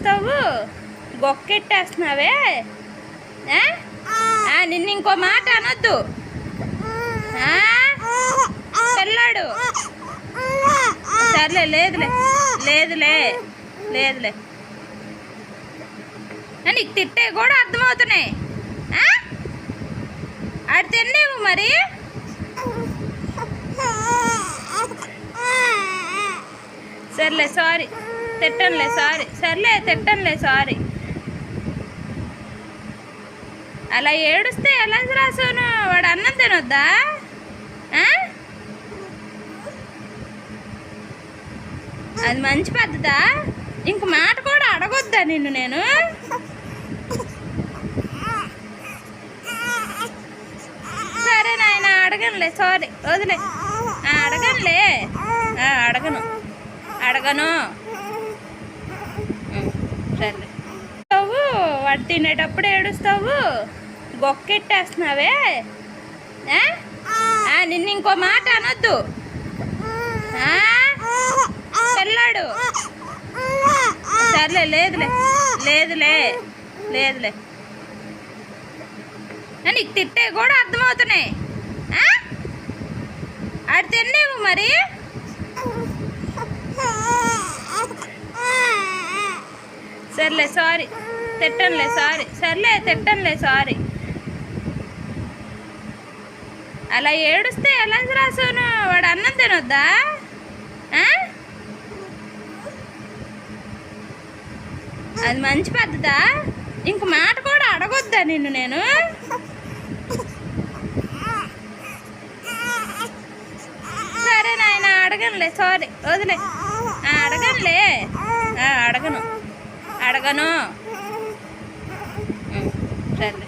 ఏడుస్తావు? గొక్కెట్టేస్తున్నావే? నిన్ను ఇంకో మాట అనొద్దు. పిల్లాడు సర్లే, లేదులే లేదులే లేదులే. నీకు తిట్టే కూడా అర్థమవుతున్నాయి. ఆడు తిన్నేవు మరి. సర్లే సారీ, తిట్టనులే సారీ. సర్లే తిట్టనులే సారీ. అలా ఏడుస్తే ఎలా రాసాను? వాడు అన్నం తినొద్దా? అది మంచి పద్ధతా? ఇంక మాట కూడా అడగొద్దా నిన్ను నేను? సరే నాయన, అడగనులే సారీ, వదిలే. అడగనులే, అడగను. సర్లే. వాడు తినేటప్పుడు ఏడుస్తావు? గొక్కెట్టేస్తున్నావే? నిన్ను ఇంకో మాట అనొద్దు. పిల్లాడు సర్లే, లేదులే లేదులే లేదులే. నీకు తిట్టే కూడా అర్థమవుతున్నాయి. ఆడు తిన్నేవు మరి. సర్లే సారీ, తిట్టనులే సారీ. సర్లే తిట్టనులే సారీ. అలా ఏడుస్తే ఎలా రాసాను? వాడు అన్నం తినొద్దా? అది మంచి పద్ధతా? ఇంక మాట కూడా అడగొద్దా నిన్ను నేను? సరే నాయన, అడగనులే సారీ, వదిలే. అడగనులే, అడగను. సర్లే.